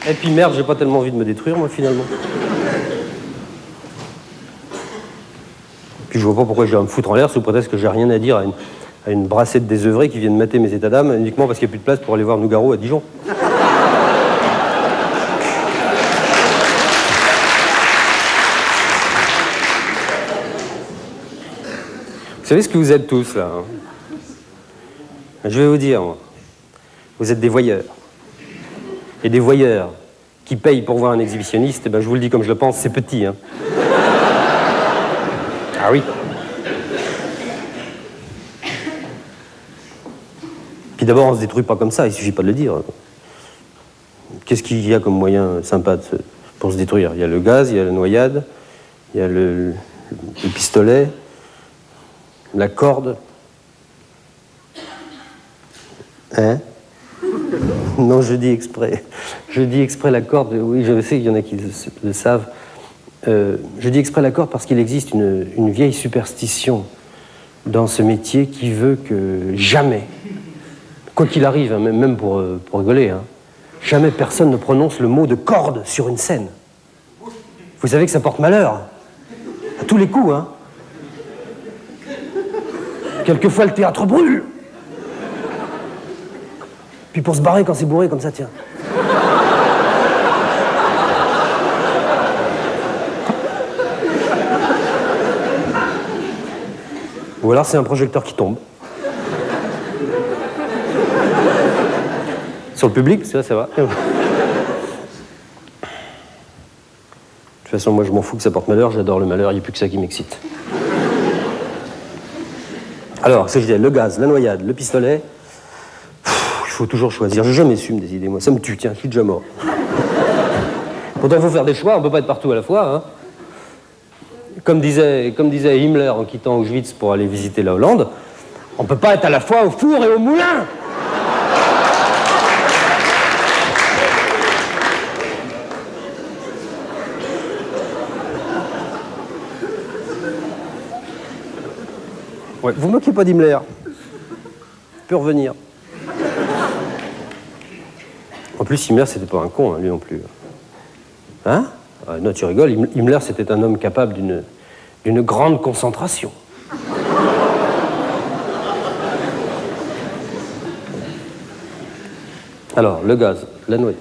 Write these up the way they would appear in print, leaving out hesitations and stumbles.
Et puis merde, j'ai pas tellement envie de me détruire, moi, finalement. Puis je vois pas pourquoi je vais me foutre en l'air sous prétexte que j'ai rien à dire à une brassée de désœuvrés qui viennent mater mes états d'âme uniquement parce qu'il n'y a plus de place pour aller voir Nougaro à Dijon. Vous savez ce que vous êtes tous, là, hein? Je vais vous dire, moi. Vous êtes des voyeurs. Et des voyeurs qui payent pour voir un exhibitionniste, eh ben, je vous le dis comme je le pense, c'est petit, hein. Ah oui. Puis d'abord, on se détruit pas comme ça, il suffit pas de le dire. Qu'est-ce qu'il y a comme moyen sympa pour se détruire? Il y a le gaz, il y a la noyade, il y a le pistolet, la corde. Hein? Non, je dis exprès. Je dis exprès la corde, oui, je sais qu'il y en a qui le savent. Je dis exprès la corde parce qu'il existe une vieille superstition dans ce métier qui veut que jamais, quoi qu'il arrive, hein, même pour rigoler, hein, jamais personne ne prononce le mot de corde sur une scène. Vous savez que ça porte malheur. À tous les coups, hein. Quelquefois, le théâtre brûle. Puis pour se barrer quand c'est bourré, comme ça, tiens. Ou alors c'est un projecteur qui tombe. Sur le public, ça va. De toute façon, moi, je m'en fous que ça porte malheur, j'adore le malheur, il n'y a plus que ça qui m'excite. Alors, ce que je disais, le gaz, la noyade, le pistolet, il faut toujours choisir. J'ai jamais su me décider, moi. Ça me tue, tiens, je suis déjà mort. Pourtant, il faut faire des choix, on ne peut pas être partout à la fois, hein. Comme disait Himmler en quittant Auschwitz pour aller visiter la Hollande, on ne peut pas être à la fois au four et au moulin. Ouais, vous moquez pas d'Himmler. Il peut revenir. En plus, Himmler, c'était pas un con, hein, lui non plus. Hein? Ah, non, tu rigoles, Himmler, c'était un homme capable d'une grande concentration. Alors, le gaz, la noyade.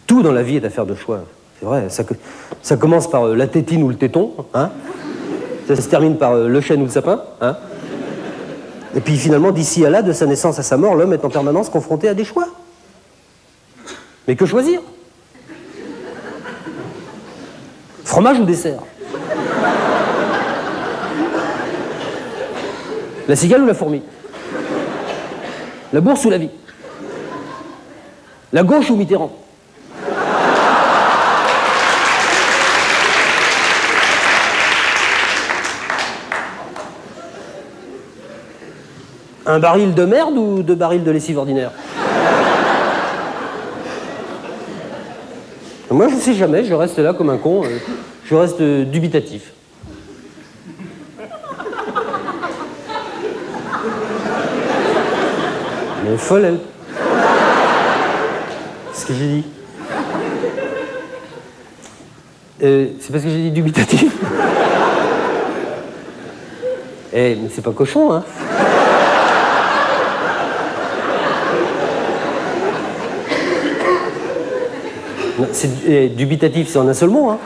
Tout dans la vie est affaire de choix. C'est vrai, ça commence par la tétine ou le téton, hein? Ça se termine par le chêne ou le sapin, hein? Et puis finalement, d'ici à là, de sa naissance à sa mort, l'homme est en permanence confronté à des choix. Mais que choisir? Fromage ou dessert? La cigale ou la fourmi? La bourse ou la vie? La gauche ou Mitterrand? Un baril de merde ou 2 barils de lessive ordinaire? Moi, je ne sais jamais, je reste là comme un con, je reste dubitatif. Mais folle, elle. C'est ce que j'ai dit. C'est parce que j'ai dit dubitatif. Eh, mais c'est pas cochon, hein. Dubitatif, c'est en un seul mot, hein.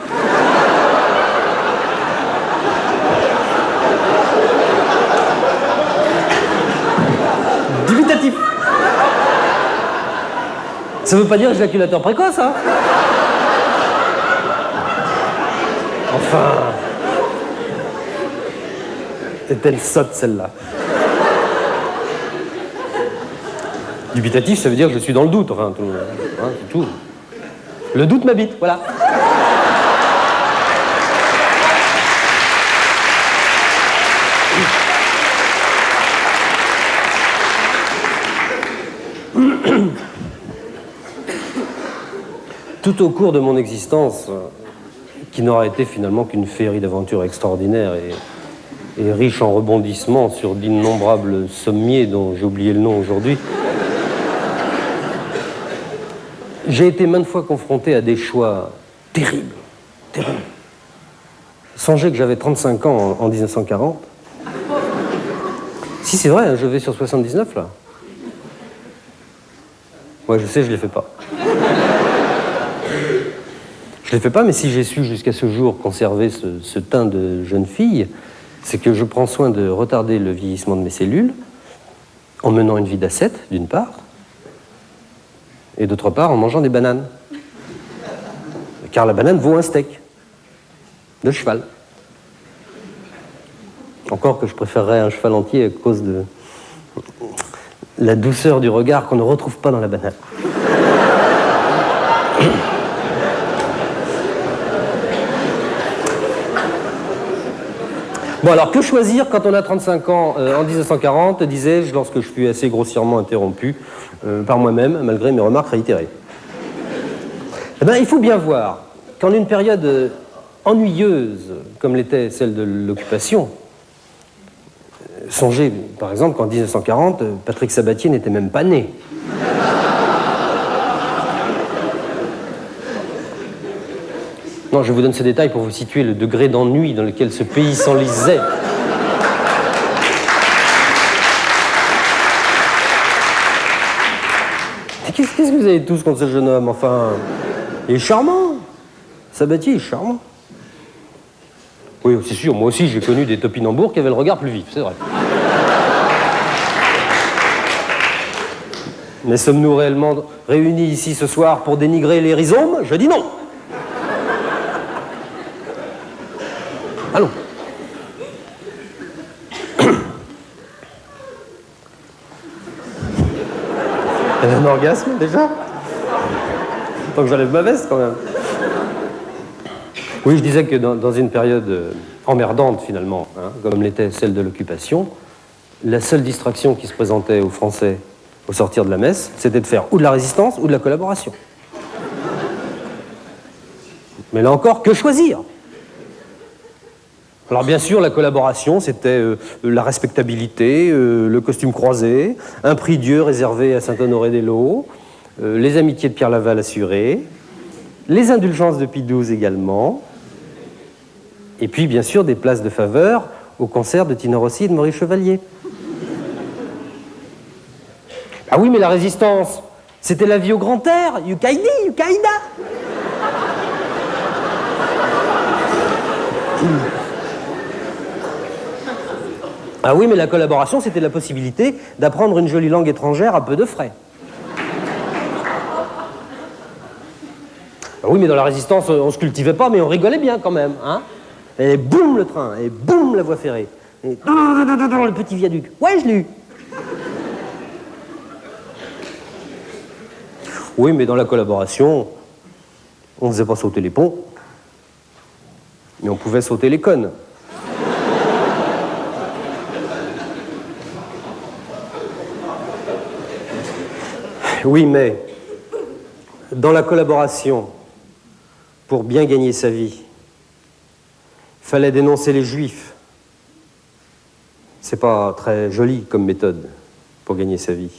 Dubitatif. Ça veut pas dire éjaculateur précoce, hein. Enfin... Est-elle sotte, celle-là? Dubitatif, ça veut dire que je suis dans le doute, enfin, tout, hein, c'est tout. Le doute m'habite, voilà. Tout au cours de mon existence, qui n'aura été finalement qu'une féerie d'aventures extraordinaires et riche en rebondissements sur d'innombrables sommiers dont j'ai oublié le nom aujourd'hui, J'ai été maintes fois confronté à des choix terribles, terribles. Songez que j'avais 35 ans en 1940. Si, c'est vrai, hein, je vais sur 79, là. Ouais, je sais, je ne les fais pas. Je ne les fais pas, mais si j'ai su jusqu'à ce jour conserver ce teint de jeune fille, c'est que je prends soin de retarder le vieillissement de mes cellules en menant une vie d'ascète, d'une part, et d'autre part en mangeant des bananes. Car la banane vaut un steak de cheval. Encore que je préférerais un cheval entier à cause de la douceur du regard qu'on ne retrouve pas dans la banane. Bon, alors, que choisir quand on a 35 ans en 1940, disais-je, lorsque je fus assez grossièrement interrompu par moi-même, malgré mes remarques réitérées. Eh bien, il faut bien voir qu'en une période ennuyeuse, comme l'était celle de l'occupation, songez, par exemple, qu'en 1940, Patrick Sabatier n'était même pas né. Non, je vous donne ce détail pour vous situer le degré d'ennui dans lequel ce pays s'enlisait. Qu'est-ce que vous avez tous contre ce jeune homme? Enfin, il est charmant. Sabatier est charmant. Oui, c'est sûr, moi aussi j'ai connu des topinambours qui avaient le regard plus vif, c'est vrai. Mais sommes-nous réellement réunis ici ce soir pour dénigrer les rhizomes? Je dis non. Allons. Il y a un orgasme, déjà? Tant que j'enlève ma veste, quand même. Oui, je disais que dans une période emmerdante, finalement, hein, comme l'était celle de l'occupation, la seule distraction qui se présentait aux Français au sortir de la messe, c'était de faire ou de la résistance ou de la collaboration. Mais là encore, que choisir? Alors bien sûr, la collaboration, c'était la respectabilité, le costume croisé, un prix Dieu réservé à Saint-Honoré-des-Laux, les amitiés de Pierre Laval assurées, les indulgences de Pie XII également, et puis bien sûr des places de faveur au concert de Tino Rossi et de Maurice Chevalier. Ah oui, mais la résistance, c'était la vie au grand air, Yukaidi, Yukaïda. Ah oui, mais la collaboration, c'était la possibilité d'apprendre une jolie langue étrangère à peu de frais. Ah oui, mais dans la résistance, on se cultivait pas, mais on rigolait bien quand même, hein. Et boum le train, et boum la voie ferrée, et le petit viaduc. Ouais, je l'ai eu. Oui, mais dans la collaboration, on ne faisait pas sauter les ponts, mais on pouvait sauter les connes. Oui, mais dans la collaboration, pour bien gagner sa vie, il fallait dénoncer les Juifs. C'est pas très joli comme méthode pour gagner sa vie.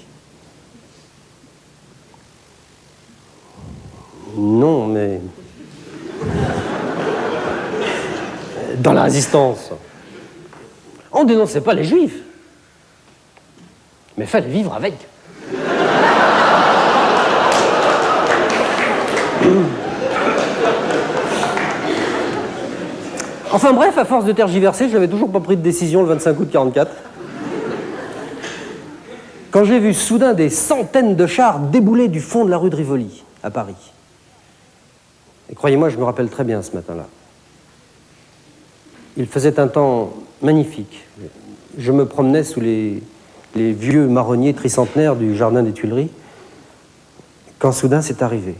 Non, mais dans la résistance, on dénonçait pas les Juifs, mais il fallait vivre avec. Enfin bref, à force de tergiverser, je n'avais toujours pas pris de décision le 25 août 1944. Quand j'ai vu soudain des centaines de chars débouler du fond de la rue de Rivoli, à Paris. Et croyez-moi, je me rappelle très bien ce matin-là. Il faisait un temps magnifique. Je me promenais sous les vieux marronniers tricentenaires du jardin des Tuileries, quand soudain c'est arrivé.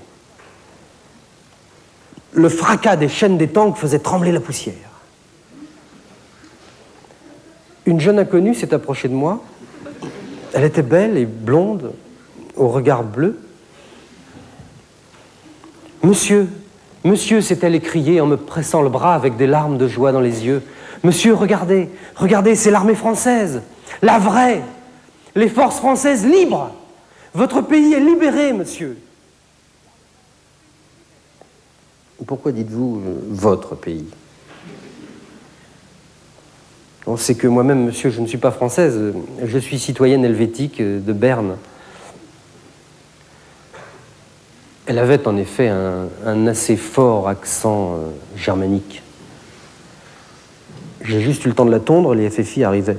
Le fracas des chaînes des tanks faisait trembler la poussière. Une jeune inconnue s'est approchée de moi. Elle était belle et blonde, au regard bleu. « Monsieur, monsieur », s'est-elle écriée en me pressant le bras avec des larmes de joie dans les yeux. « Monsieur, regardez, regardez, c'est l'armée française, la vraie, les forces françaises libres. Votre pays est libéré, monsieur. » pourquoi dites-vous votre pays? C'est que moi-même, monsieur, je ne suis pas française, je suis citoyenne helvétique de Berne. Elle avait en effet un assez fort accent germanique. J'ai juste eu le temps de la tondre, les FFI arrivaient.